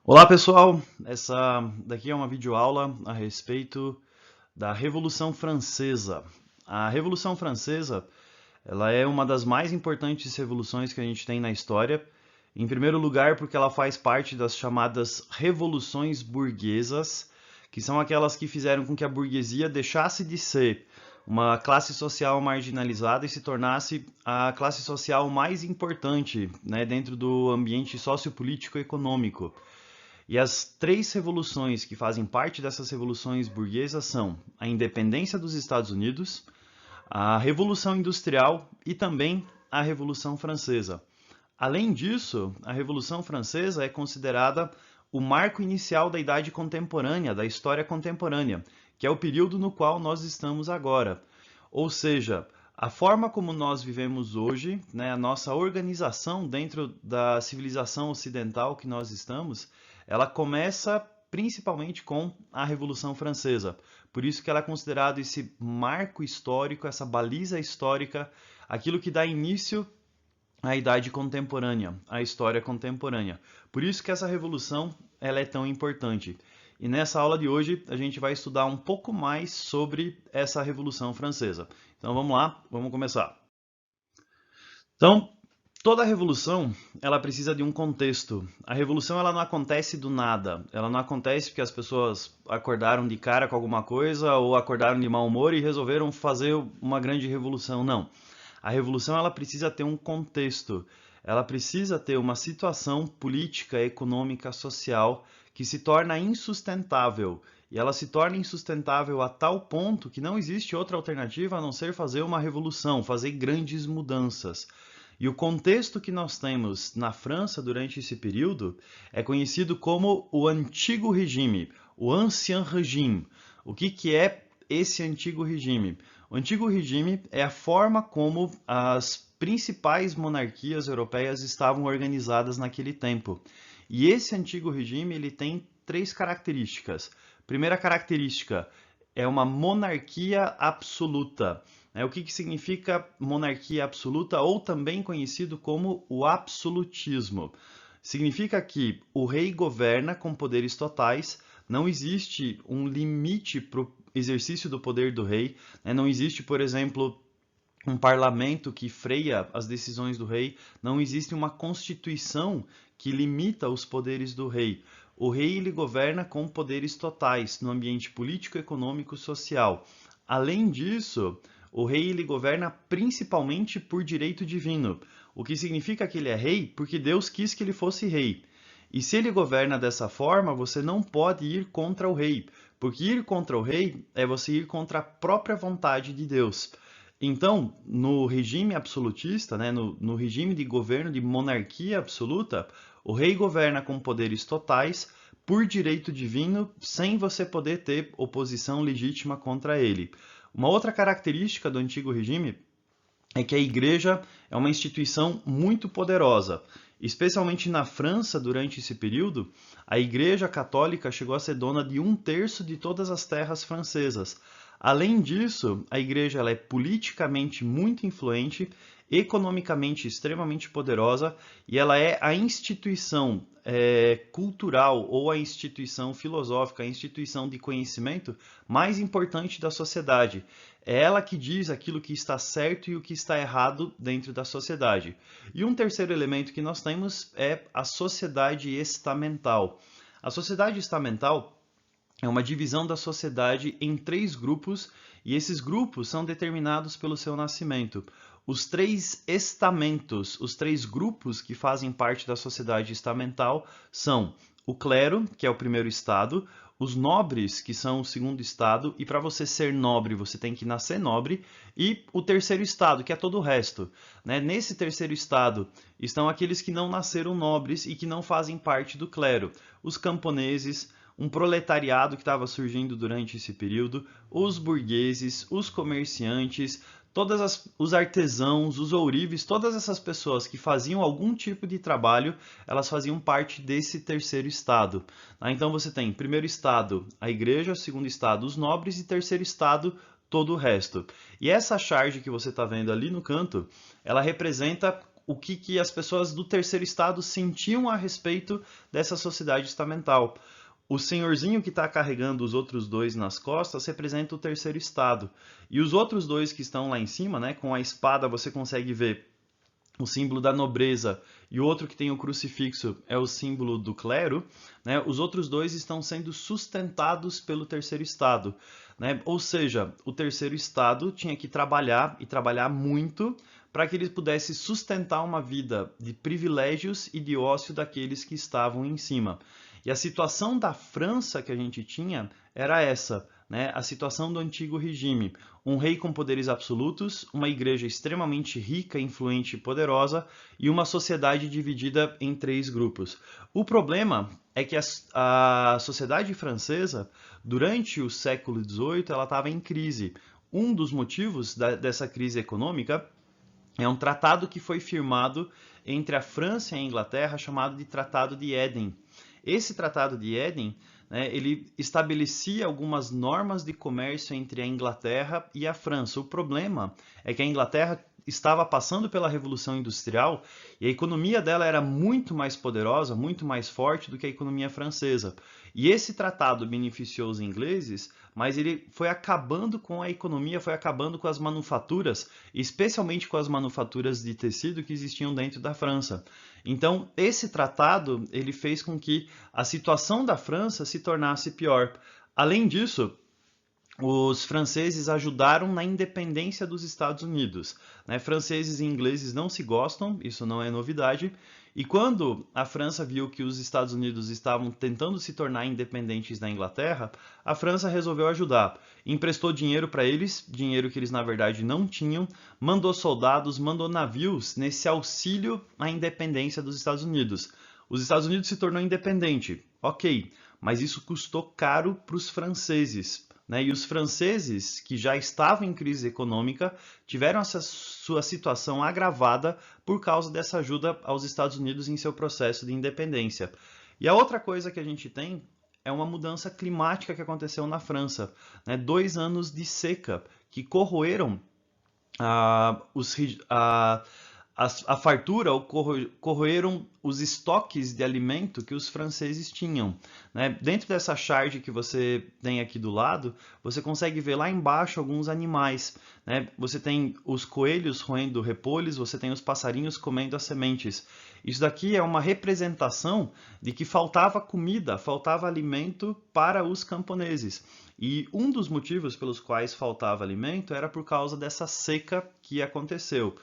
Olá pessoal, essa daqui é uma videoaula a respeito da Revolução Francesa. A Revolução Francesa, ela é uma das mais importantes revoluções que a gente tem na história. Em primeiro lugar, porque ela faz parte das chamadas revoluções burguesas, que são aquelas que fizeram com que a burguesia deixasse de ser uma classe social marginalizada e se tornasse a classe social mais importante, né, dentro do ambiente sociopolítico e econômico. E as três revoluções que fazem parte dessas revoluções burguesas são a independência dos Estados Unidos, a Revolução Industrial e também a Revolução Francesa. Além disso, a Revolução Francesa é considerada o marco inicial da Idade Contemporânea, da história contemporânea, que é o período no qual nós estamos agora. Ou seja, a forma como nós vivemos hoje, né, a nossa organização dentro da civilização ocidental que nós estamos, ela começa principalmente com a Revolução Francesa. Por isso que ela é considerada esse marco histórico, essa baliza histórica, aquilo que dá início à idade contemporânea, à história contemporânea. Por isso que essa revolução ela é tão importante. E nessa aula de hoje a gente vai estudar um pouco mais sobre essa Revolução Francesa. Então vamos lá, vamos começar. Então, toda revolução, ela precisa de um contexto. A revolução ela não acontece do nada. Ela não acontece porque as pessoas acordaram de cara com alguma coisa ou acordaram de mau humor e resolveram fazer uma grande revolução. Não. A revolução ela precisa ter um contexto. Ela precisa ter uma situação política, econômica, social que se torna insustentável. E ela se torna insustentável a tal ponto que não existe outra alternativa a não ser fazer uma revolução, fazer grandes mudanças. E o contexto que nós temos na França durante esse período é conhecido como o Antigo Regime, o Ancien Régime. O que é esse Antigo Regime? O Antigo Regime é a forma como as principais monarquias europeias estavam organizadas naquele tempo. E esse Antigo Regime ele tem três características. Primeira característica é uma monarquia absoluta. O que significa monarquia absoluta, ou também conhecido como o absolutismo? Significa que o rei governa com poderes totais, não existe um limite para o exercício do poder do rei, não existe, por exemplo, um parlamento que freia as decisões do rei, não existe uma constituição que limita os poderes do rei. O rei ele governa com poderes totais no ambiente político, econômico e social. Além disso, o rei ele governa principalmente por direito divino, o que significa que ele é rei porque Deus quis que ele fosse rei. E se ele governa dessa forma, você não pode ir contra o rei, porque ir contra o rei é você ir contra a própria vontade de Deus. Então, no regime absolutista, no regime de governo de monarquia absoluta, o rei governa com poderes totais, por direito divino, sem você poder ter oposição legítima contra ele. Uma outra característica do antigo regime é que a igreja é uma instituição muito poderosa. Especialmente na França, durante esse período, a igreja católica chegou a ser dona de 1/3 de todas as terras francesas. Além disso, a igreja ela é politicamente muito influente, economicamente extremamente poderosa e ela é a instituição cultural ou a instituição filosófica, a instituição de conhecimento mais importante da sociedade. É ela que diz aquilo que está certo e o que está errado dentro da sociedade. E um terceiro elemento que nós temos é a sociedade estamental. A sociedade estamental é uma divisão da sociedade em três grupos, e esses grupos são determinados pelo seu nascimento. Os três estamentos, os três grupos que fazem parte da sociedade estamental são o clero, que é o primeiro estado, os nobres, que são o segundo estado, e para você ser nobre, você tem que nascer nobre, e o terceiro estado, que é todo o resto. Nesse terceiro estado estão aqueles que não nasceram nobres e que não fazem parte do clero, os camponeses, um proletariado que estava surgindo durante esse período, os burgueses, os comerciantes, os artesãos, os ourives, todas essas pessoas que faziam algum tipo de trabalho, elas faziam parte desse terceiro estado. Então você tem primeiro estado a igreja, segundo estado os nobres e terceiro estado todo o resto. E essa charge que você está vendo ali no canto, ela representa o que as pessoas do terceiro estado sentiam a respeito dessa sociedade estamental. O senhorzinho que está carregando os outros dois nas costas representa o terceiro estado. E os outros dois que estão lá em cima, né, com a espada você consegue ver o símbolo da nobreza, e o outro que tem o crucifixo é o símbolo do clero, né? Os outros dois estão sendo sustentados pelo terceiro estado, né? Ou seja, o terceiro estado tinha que trabalhar e trabalhar muito para que ele pudesse sustentar uma vida de privilégios e de ócio daqueles que estavam em cima. E a situação da França que a gente tinha era essa, né? A situação do antigo regime. Um rei com poderes absolutos, uma igreja extremamente rica, influente e poderosa, e uma sociedade dividida em 3 grupos. O problema é que a sociedade francesa, durante o século XVIII, ela estava em crise. Um dos motivos dessa crise econômica é um tratado que foi firmado entre a França e a Inglaterra, chamado de Tratado de Éden. Esse Tratado de Éden, né, ele estabelecia algumas normas de comércio entre a Inglaterra e a França. O problema é que a Inglaterra estava passando pela Revolução Industrial e a economia dela era muito mais poderosa, muito mais forte do que a economia francesa. E esse tratado beneficiou os ingleses, mas ele foi acabando com a economia, foi acabando com as manufaturas, especialmente com as manufaturas de tecido que existiam dentro da França. Então, esse tratado ele fez com que a situação da França se tornasse pior. Além disso, os franceses ajudaram na independência dos Estados Unidos, né? Franceses e ingleses não se gostam, isso não é novidade. E quando a França viu que os Estados Unidos estavam tentando se tornar independentes da Inglaterra, a França resolveu ajudar. Emprestou dinheiro para eles, dinheiro que eles na verdade não tinham, mandou soldados, mandou navios nesse auxílio à independência dos Estados Unidos. Os Estados Unidos se tornou independente, ok, mas isso custou caro para os franceses. E os franceses, que já estavam em crise econômica, tiveram essa sua situação agravada por causa dessa ajuda aos Estados Unidos em seu processo de independência. E a outra coisa que a gente tem é uma mudança climática que aconteceu na França. 2 anos de seca que corroeram a fartura, ou corroeram os estoques de alimento que os franceses tinham. Dentro dessa charge que você tem aqui do lado, você consegue ver lá embaixo alguns animais. Você tem os coelhos roendo repolhos, você tem os passarinhos comendo as sementes. Isso daqui é uma representação de que faltava comida, faltava alimento para os camponeses. E um dos motivos pelos quais faltava alimento era por causa dessa seca que aconteceu.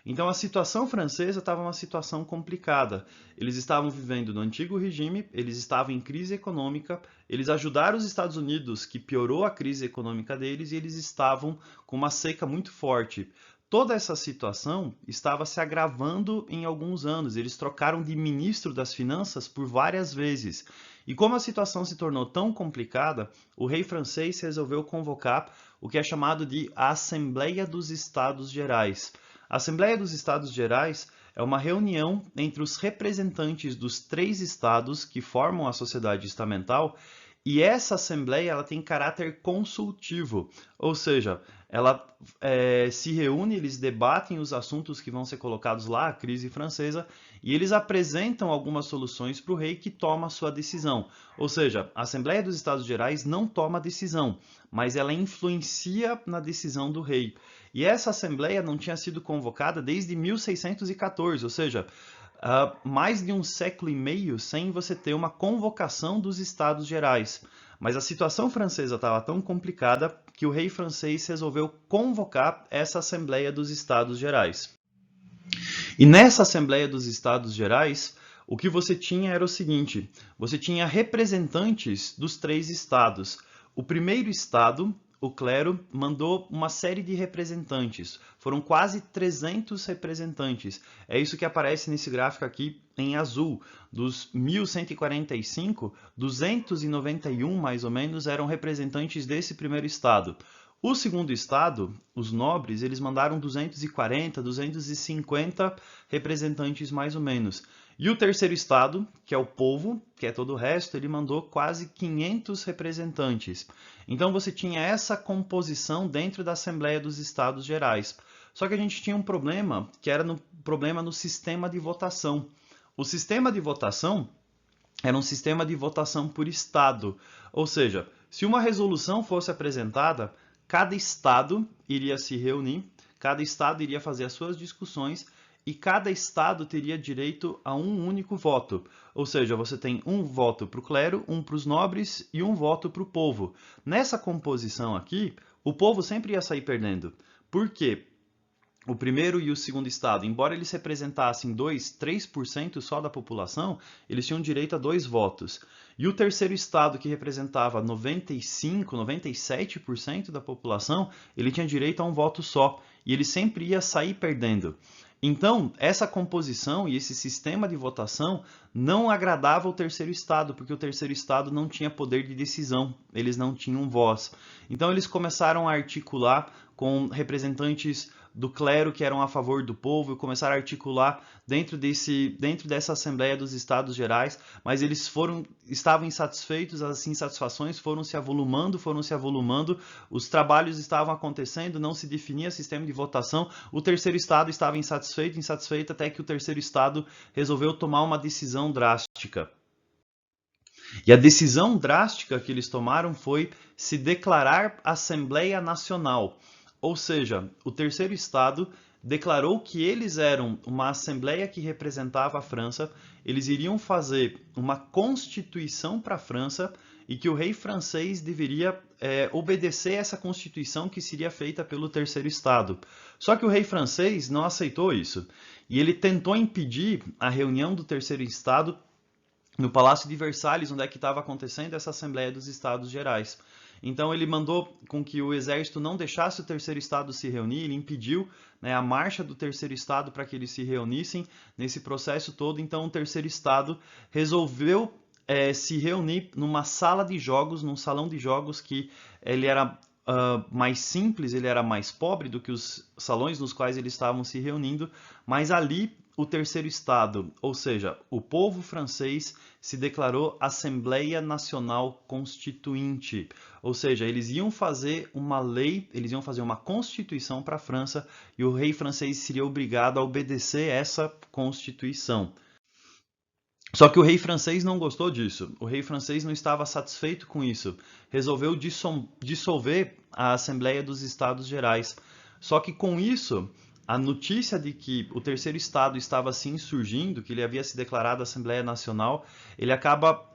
Então a situação francesa estava uma situação complicada. Eles estavam vivendo no antigo regime, eles estavam em crise econômica, eles ajudaram os Estados Unidos, que piorou a crise econômica deles, e eles estavam com uma seca muito forte. Toda essa situação estava se agravando em alguns anos. Eles trocaram de ministro das Finanças por várias vezes. E como a situação se tornou tão complicada, o rei francês resolveu convocar o que é chamado de Assembleia dos Estados Gerais. A Assembleia dos Estados Gerais é uma reunião entre os representantes dos 3 estados que formam a sociedade estamental, e essa Assembleia ela tem caráter consultivo, ou seja, ela se reúne, eles debatem os assuntos que vão ser colocados lá, a crise francesa, e eles apresentam algumas soluções para o rei, que toma a sua decisão. Ou seja, a Assembleia dos Estados Gerais não toma decisão, mas ela influencia na decisão do rei. E essa Assembleia não tinha sido convocada desde 1614, ou seja, mais de um século e meio sem você ter uma convocação dos Estados Gerais. Mas a situação francesa estava tão complicada que o rei francês resolveu convocar essa Assembleia dos Estados Gerais. E nessa Assembleia dos Estados Gerais, o que você tinha era o seguinte: você tinha representantes dos 3 estados. O primeiro estado, o clero, mandou uma série de representantes. Foram quase 300 representantes. É isso que aparece nesse gráfico aqui em azul. Dos 1145, 291 mais ou menos eram representantes desse primeiro estado. O segundo estado, os nobres, eles mandaram 240, 250 representantes mais ou menos. E o terceiro estado, que é o povo, que é todo o resto, ele mandou quase 500 representantes. Então você tinha essa composição dentro da Assembleia dos Estados Gerais. Só que a gente tinha um problema, que era no problema no sistema de votação. O sistema de votação era um sistema de votação por estado, ou seja, se uma resolução fosse apresentada, cada estado iria se reunir, cada estado iria fazer as suas discussões e cada estado teria direito a um único voto. Ou seja, você tem um voto para o clero, um para os nobres e um voto para o povo. Nessa composição aqui, o povo sempre ia sair perdendo. Por quê? O primeiro e o segundo estado, embora eles representassem 3% só da população, eles tinham direito a 2 votos. E o terceiro estado, que representava 97% da população, ele tinha direito a um voto só. E ele sempre ia sair perdendo. Então, essa composição e esse sistema de votação não agradava o terceiro estado, porque o terceiro estado não tinha poder de decisão, eles não tinham voz. Então, eles começaram a articular com representantes do clero que eram a favor do povo e começaram a articular dentro dessa Assembleia dos Estados Gerais, mas eles estavam insatisfeitos, as insatisfações foram se avolumando, os trabalhos estavam acontecendo, não se definia sistema de votação, o terceiro estado estava insatisfeito até que o terceiro estado resolveu tomar uma decisão drástica. E a decisão drástica que eles tomaram foi se declarar Assembleia Nacional. Ou seja, o terceiro estado declarou que eles eram uma assembleia que representava a França, eles iriam fazer uma constituição para a França e que o rei francês deveria obedecer essa constituição que seria feita pelo terceiro estado. Só que o rei francês não aceitou isso e ele tentou impedir a reunião do terceiro estado no Palácio de Versalhes, onde é que estava acontecendo essa Assembleia dos Estados Gerais. Então ele mandou com que o exército não deixasse o terceiro estado se reunir, ele impediu, né, a marcha do terceiro estado para que eles se reunissem nesse processo todo. Então o terceiro estado resolveu se reunir numa sala de jogos, num salão de jogos que ele era mais simples, ele era mais pobre do que os salões nos quais eles estavam se reunindo, mas ali o terceiro estado, ou seja, o povo francês, se declarou Assembleia Nacional Constituinte, ou seja, eles iam fazer uma lei, eles iam fazer uma constituição para a França e o rei francês seria obrigado a obedecer essa constituição. Só que o rei francês não gostou disso, o rei francês não estava satisfeito com isso, resolveu dissolver a Assembleia dos Estados Gerais. Só que com isso, a notícia de que o terceiro estado estava se insurgindo, que ele havia se declarado Assembleia Nacional, ele acaba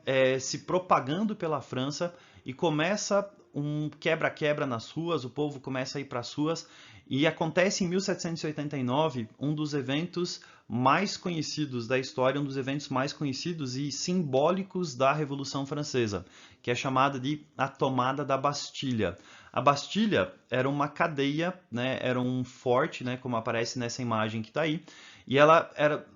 se propagando pela França e começa um quebra-quebra nas ruas, o povo começa a ir para as ruas, e acontece em 1789 um dos eventos mais conhecidos da história, um dos eventos mais conhecidos e simbólicos da Revolução Francesa, que é chamada de a tomada da Bastilha. A Bastilha era uma cadeia, né, era um forte, né, como aparece nessa imagem que está aí, e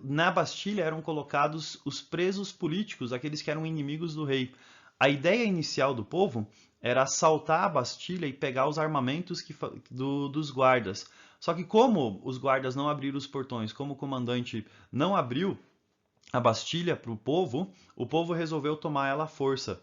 na Bastilha eram colocados os presos políticos, aqueles que eram inimigos do rei. A ideia inicial do povo era assaltar a Bastilha e pegar os armamentos dos guardas. Só que como os guardas não abriram os portões, como o comandante não abriu a Bastilha para o povo resolveu tomar ela à força.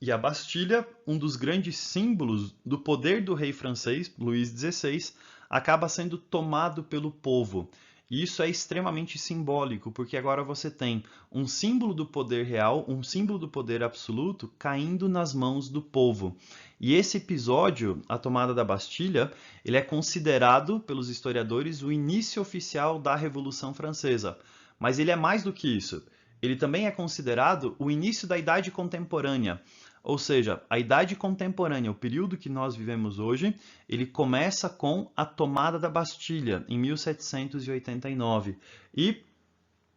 E a Bastilha, um dos grandes símbolos do poder do rei francês, Luís XVI, acaba sendo tomado pelo povo. E isso é extremamente simbólico, porque agora você tem um símbolo do poder real, um símbolo do poder absoluto, caindo nas mãos do povo. E esse episódio, a tomada da Bastilha, ele é considerado pelos historiadores o início oficial da Revolução Francesa. Mas ele é mais do que isso. Ele também é considerado o início da Idade Contemporânea. Ou seja, a Idade Contemporânea, o período que nós vivemos hoje, ele começa com a tomada da Bastilha, em 1789. E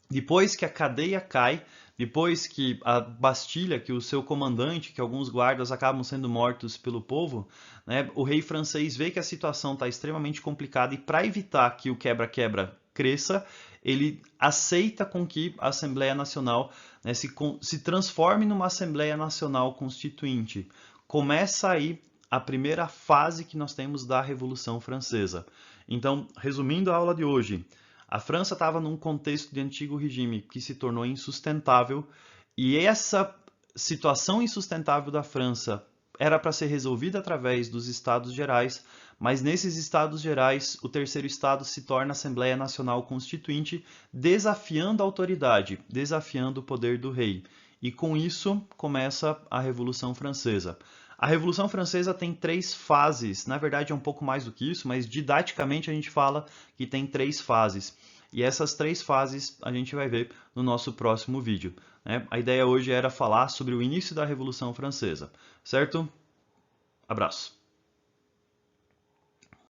depois que a cadeia cai, depois que a Bastilha, que o seu comandante, que alguns guardas acabam sendo mortos pelo povo, né, o rei francês vê que a situação está extremamente complicada e para evitar que o quebra-quebra cresça, ele aceita com que a Assembleia Nacional, né, se transforme numa Assembleia Nacional Constituinte. Começa aí a primeira fase que nós temos da Revolução Francesa. Então, resumindo a aula de hoje, a França estava num contexto de antigo regime que se tornou insustentável e essa situação insustentável da França era para ser resolvida através dos Estados Gerais, mas nesses Estados Gerais, o terceiro Estado se torna a Assembleia Nacional Constituinte, desafiando a autoridade, desafiando o poder do rei. E com isso começa a Revolução Francesa. A Revolução Francesa tem 3 fases, na verdade é um pouco mais do que isso, mas didaticamente a gente fala que tem 3 fases. E essas 3 fases a gente vai ver no nosso próximo vídeo, né? A ideia hoje era falar sobre o início da Revolução Francesa, certo? Abraço!